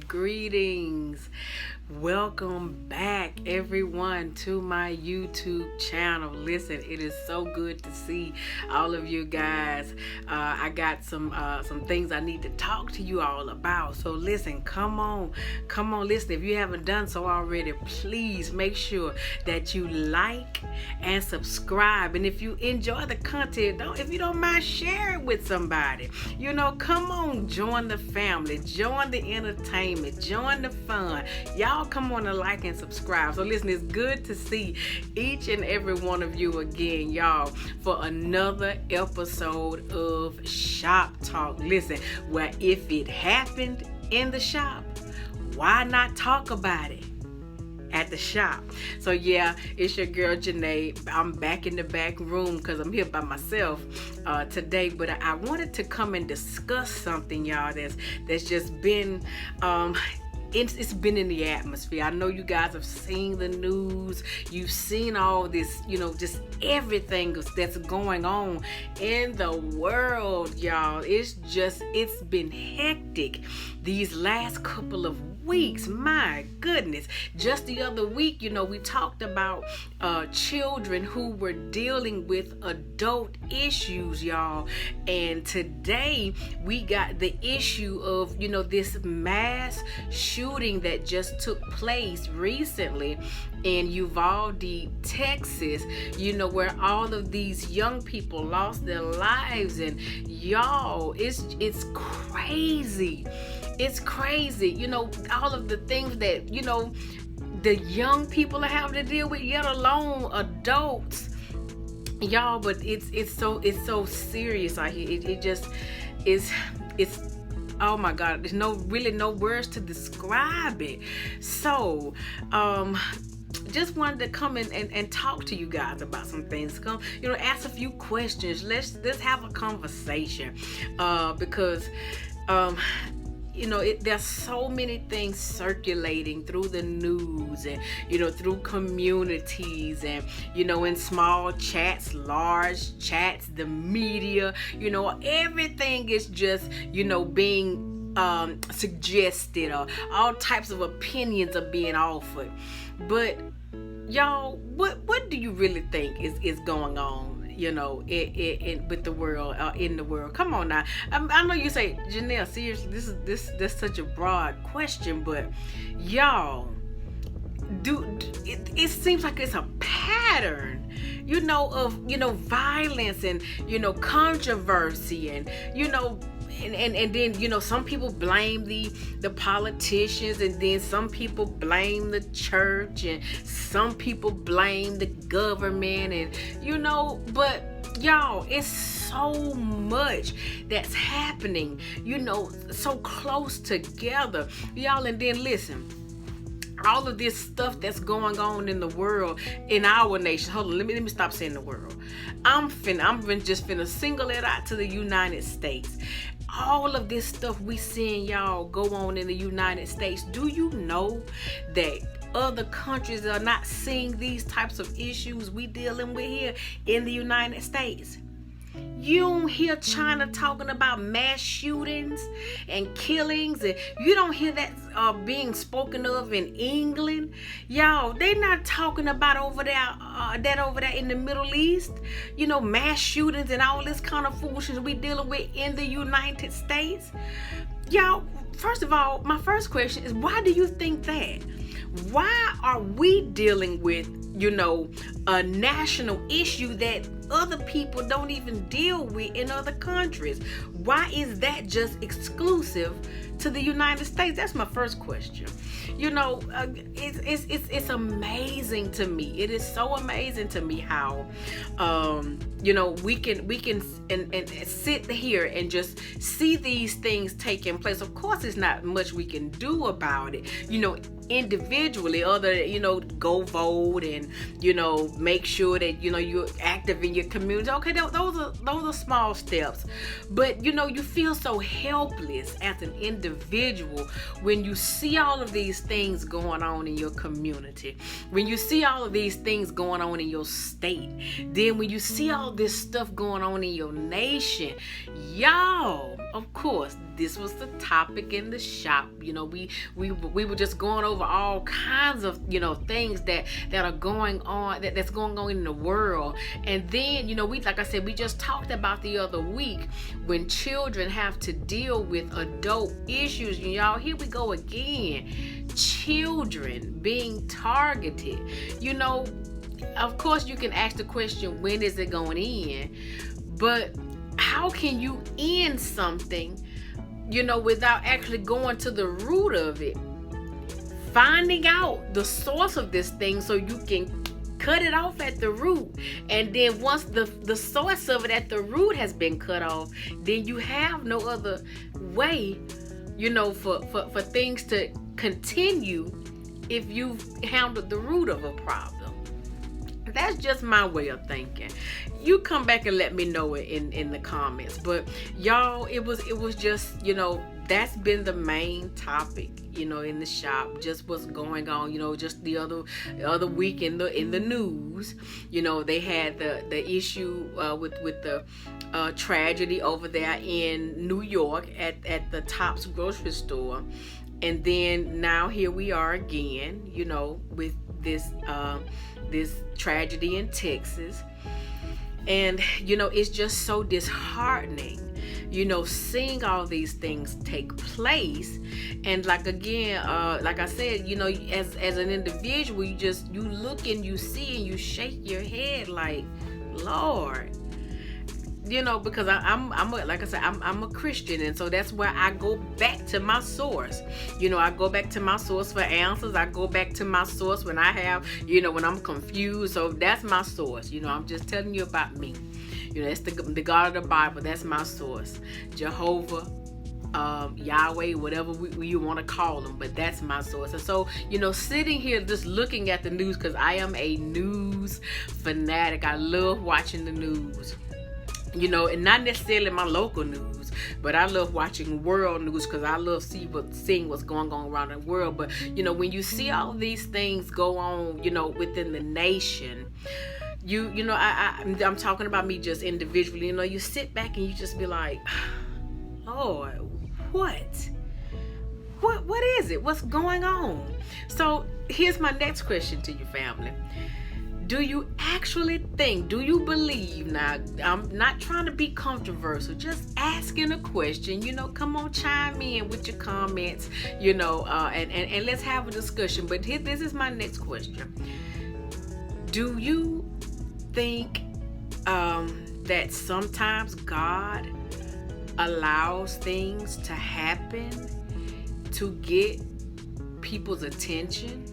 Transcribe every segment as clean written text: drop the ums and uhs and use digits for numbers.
Greetings. Welcome back, everyone, to my YouTube channel. Listen, it is so good to see all of you guys. I got some things I need to talk to you all about. So listen, come on, listen. If you haven't done so already, please make sure that you like and subscribe. And if you enjoy the content, if you don't mind, share it with somebody. Come on, join the family, join the entertainment, join the fun. Y'all come on and like and subscribe. So listen, it's good to see each and every one of you again, y'all, for another episode of Shop Talk. Listen, where if it happened in the shop, why not talk about it at the shop? So yeah, it's your girl Junea. I'm back in the back room because I'm here by myself today, but I wanted to come and discuss something, y'all, that's just been it's been in the atmosphere. I know you guys have seen the news. You've seen all this, just everything that's going on in the world, y'all. It's been hectic these last couple of weeks. My goodness. Just the other week, we talked about children who were dealing with adult issues, y'all. And today we got the issue of, this mass shooting that just took place recently in Uvalde, Texas, where all of these young people lost their lives. And y'all, it's crazy. It's crazy, all of the things that, the young people are having to deal with, yet alone adults, y'all. But it's so serious out here. It just is. It's oh my God. There's no words to describe it. So, just wanted to come in and talk to you guys about some things. Come, ask a few questions. Let's have a conversation, because there's so many things circulating through the news and, through communities and, in small chats, large chats, the media, everything is just, being suggested, or all types of opinions are being offered. But y'all, what do you really think is going on? With the world, in the world. Come on now. I know you say, Junea, seriously, that's such a broad question, but y'all, it seems like it's a pattern, of violence and controversy and and then some people blame the politicians, and then some people blame the church, and some people blame the government, and but y'all, it's so much that's happening, so close together, y'all. And then listen, all of this stuff that's going on in the world, in our nation. Hold on, let me stop saying the world. I'm just finna single it out to the United States. All of this stuff we seeing, y'all, go on in the United States. Do you know that other countries are not seeing these types of issues we dealing with here in the United States? You don't hear China talking about mass shootings and killings, and you don't hear that being spoken of in England. Y'all, they not talking about over there in the Middle East, mass shootings and all this kind of foolishness we dealing with in the United States. Y'all, first of all, my first question is, why do you think that? Why are we dealing with, a national issue that other people don't even deal with in other countries? Why is that just exclusive to the United States? That's my first question. It's amazing to me. It is so amazing to me how we can and sit here and just see these things taking place. Of course, it's not much we can do about it, individually, other go vote and make sure that you're active in your community. Okay, those are small steps, but you feel so helpless as an individual when you see all of these things going on in your community, when you see all of these things going on in your state, then when you see all this stuff going on in your nation. Y'all, of course, this was the topic in the shop. We were just going over all kinds of things that are going on, that's going on in the world. And then like I said, we just talked about the other week when children have to deal with adult issues. Y'all, here we go again. Children being targeted. Of course you can ask the question, when is it going to end? But how can you end something without actually going to the root of it, finding out the source of this thing so you can cut it off at the root? And then once the source of it at the root has been cut off, then you have no other way for things to continue if you've handled the root of a problem. That's just my way of thinking. You come back and let me know it in the comments. But y'all, it was just, that's been the main topic, in the shop. Just what's going on, just the other week in the news. They had the issue with the tragedy over there in New York at the Tops grocery store. And then now here we are again, with this tragedy in Texas. And it's just so disheartening, seeing all these things take place. And like I said, as an individual, you look and you see and you shake your head like, Lord, because I'm a Christian, and so that's where I go back to my source. I go back to my source for answers. I go back to my source when I have, when I'm confused. So that's my source. I'm just telling you about me. That's the God of the Bible. That's my source. Jehovah, Yahweh, whatever you want to call them, but that's my source. And so, sitting here just looking at the news, because I am a news fanatic. I love watching the news. And not necessarily my local news, but I love watching world news because I love seeing what's going on around the world. But when you see all these things go on, within the nation, I'm talking about me just individually. You sit back and you just be like, Lord, what is it? What's going on? So here's my next question to you, family. Do you actually think, do you believe, now I'm not trying to be controversial, just asking a question, come on, chime in with your comments, and let's have a discussion. But this is my next question. Do you think that sometimes God allows things to happen to get people's attention?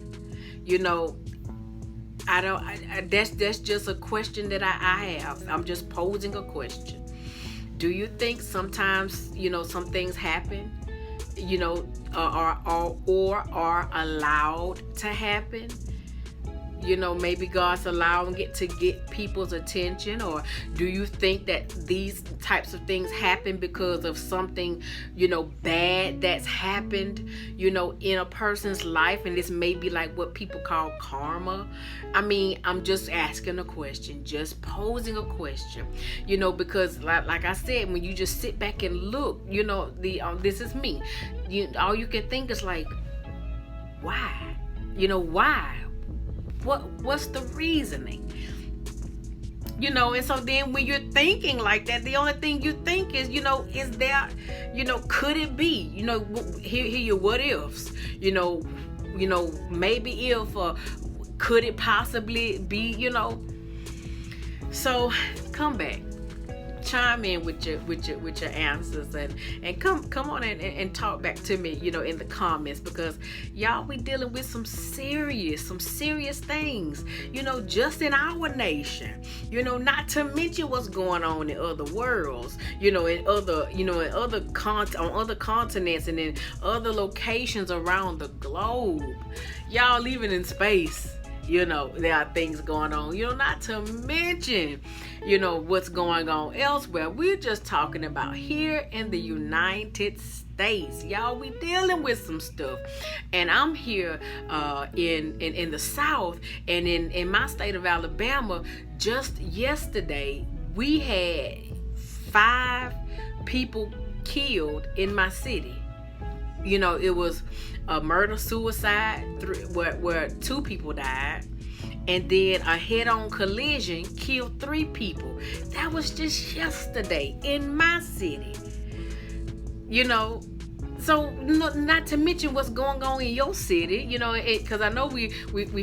That's just a question that I have. I'm just posing a question. Do you think sometimes, some things happen, or are allowed to happen? Maybe God's allowing it to get people's attention? Or do you think that these types of things happen because of something, bad that's happened, in a person's life? And this may be like what people call karma. I'm just asking a question, just posing a question, because like I said, when you just sit back and look, this is me. All you can think is like, why? Why? What's the reasoning? And so then when you're thinking like that, the only thing you think is, is there, could it be, here your what ifs, maybe if, could it possibly be, so come back, chime in with your answers, and come on and talk back to me, in the comments, because y'all, we dealing with some serious things, just in our nation, not to mention what's going on in other worlds, on other continents and in other locations around the globe. Y'all, even in space, there are things going on, not to mention, what's going on elsewhere. We're just talking about here in the United States. Y'all, we dealing with some stuff. And I'm here in the South, and in my state of Alabama. Just yesterday, we had 5 people killed in my city. It was a murder-suicide where 2 people died, and then a head-on collision killed 3 people. That was just yesterday in my city. So not to mention what's going on in your city, because I know we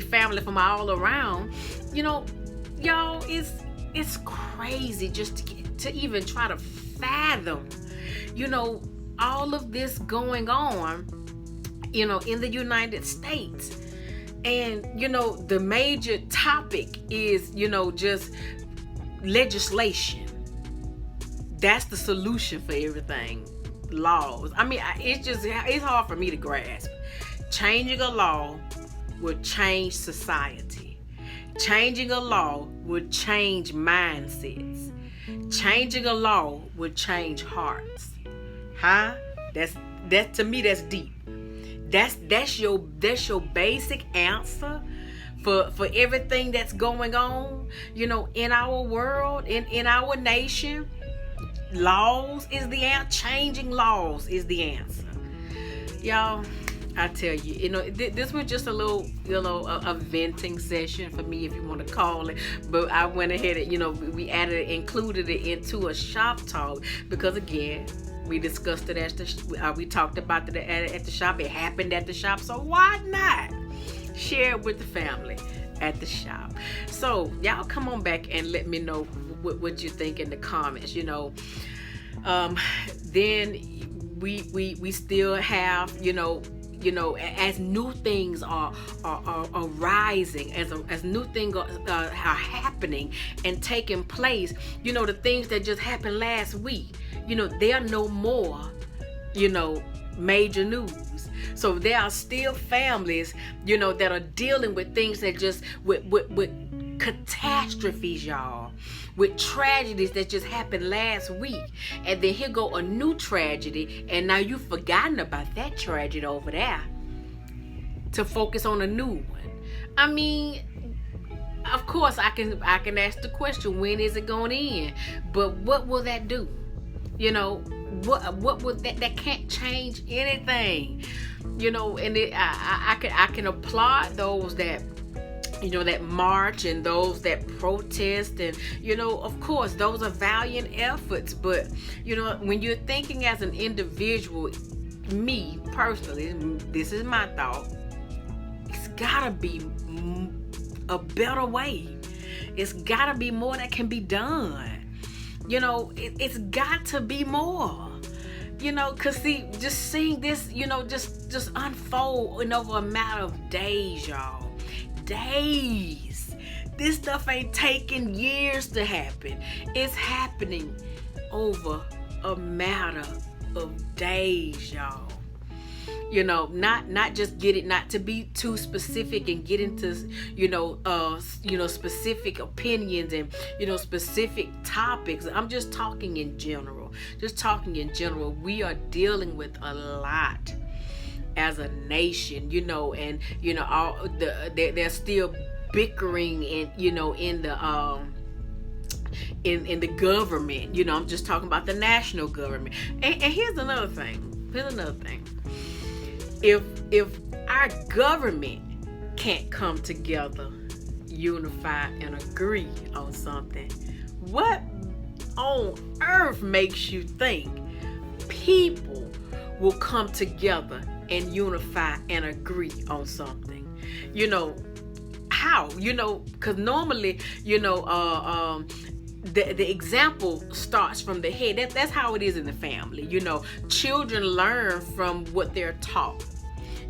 family from all around. Y'all, it's crazy just to even try to fathom, all of this going on, in the United States. And, the major topic is, just legislation. That's the solution for everything. Laws. I mean, it's hard for me to grasp. Changing a law will change society. Changing a law will change mindsets. Changing a law will change hearts. Huh? That to me, that's deep. That's your basic answer for everything that's going on, in our world, in our nation. Laws is the answer. Changing laws is the answer. Y'all, I tell you, this was just a little, a venting session for me, if you want to call it. But I went ahead and, we included it into a shop talk, because again, we discussed it we talked about it at the shop. It happened at the shop, so why not share it with the family at the shop? So y'all, come on back and let me know what you think in the comments. Then we still have, as new things are rising, as new things are happening and taking place, the things that just happened last week, there are no more, major news. So there are still families, that are dealing with things that just with catastrophes, y'all, with tragedies that just happened last week, and then here go a new tragedy, and now you've forgotten about that tragedy over there to focus on a new one. I mean, of course I can ask the question, when is it going to end? But what will that do? What will that can't change anything. And I can applaud those that that march and those that protest, and of course those are valiant efforts. But when you're thinking as an individual, me personally, this is my thought, it's gotta be a better way. It's gotta be more that can be done. It's got to be more. Cause see, just seeing this, just unfold in over a matter of days, y'all. Days. This stuff ain't taking years to happen. It's happening over a matter of days, y'all. Not just get it, not to be too specific and get into specific opinions and specific topics. I'm just talking in general. We are dealing with a lot as a nation, and all they're still bickering in the government. I'm just talking about the national government. And here's another thing. If our government can't come together, unify, and agree on something, what on earth makes you think people will come together and unify and agree on something? How? Because normally, the example starts from the head. That's how it is in the family. Children learn from what they're taught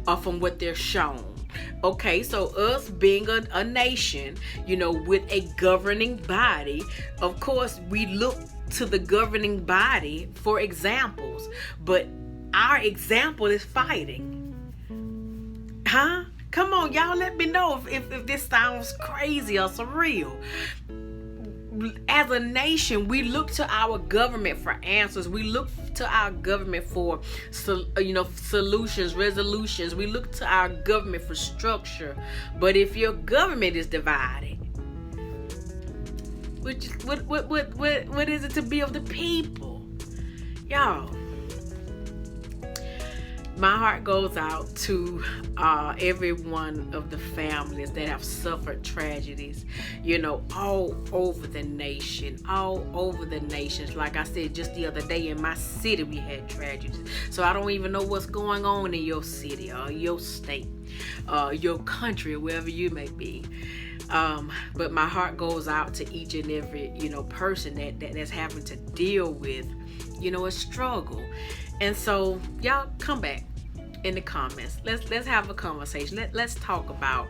or from what they're shown. Okay, so us being a nation, with a governing body, of course, we look to the governing body for examples, but our example is fighting. Huh? Come on, y'all, let me know if this sounds crazy or surreal. As a nation, we look to our government for answers. We look to our government for solutions, resolutions. We look to our government for structure. But if your government is divided, what is it to be of the people? Y'all, my heart goes out to every one of the families that have suffered tragedies, all over the nation, Like I said, just the other day in my city, we had tragedies. So I don't even know what's going on in your city or your state, your country, or wherever you may be. But my heart goes out to each and every, person that's having to deal with, a struggle. And so y'all come back in the comments. Let's have a conversation. Let's talk about,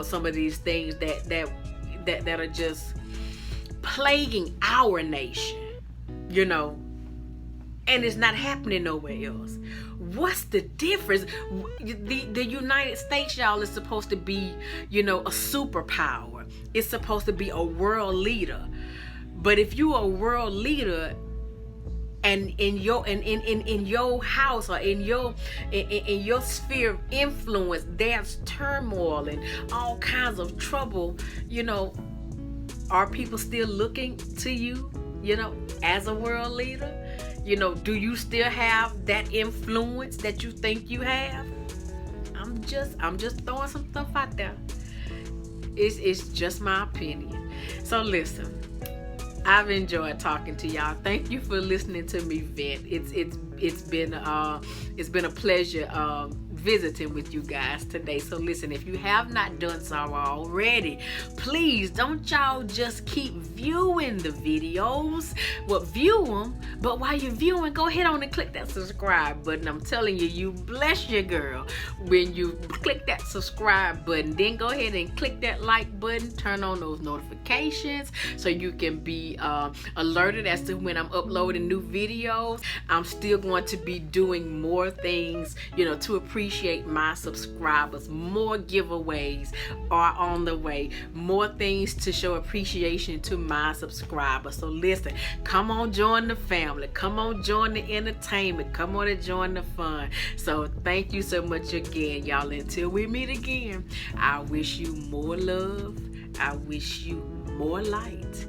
some of these things that are just plaguing our nation, and it's not happening nowhere else. What's the difference? The United States, y'all, is supposed to be, a superpower. It's supposed to be a world leader. But if you're a world leader, and in your house or in your sphere of influence, there's turmoil and all kinds of trouble, are people still looking to you, as a world leader? Do you still have that influence that you think you have? I'm just throwing some stuff out there. It's just my opinion. So listen, I've enjoyed talking to y'all. Thank you for listening to me vent. It's been a pleasure visiting with you guys today. So listen, if you have not done so already, please don't y'all just keep viewing the videos. Well, view them, but while you're viewing, go ahead on and click that subscribe button. I'm telling you, you bless your girl when you click that subscribe button. Then go ahead and click that like button, turn on those notifications so you can be alerted as to when I'm uploading new videos. I'm still going to be doing more things, to appreciate my subscribers. More giveaways are on the way. More things to show appreciation to my subscribers. So listen, come on, join the family. Come on, join the entertainment. Come on and join the fun. So thank you so much again, y'all. Until we meet again, I wish you more love. I wish you more light.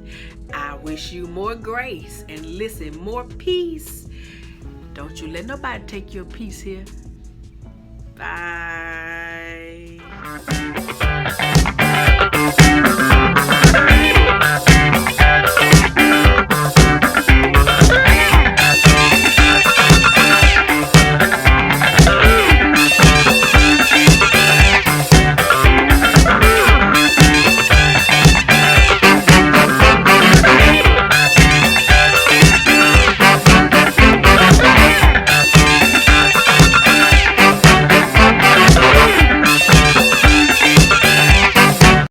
I wish you more grace. And listen, more peace. Don't you let nobody take your peace here. Bye.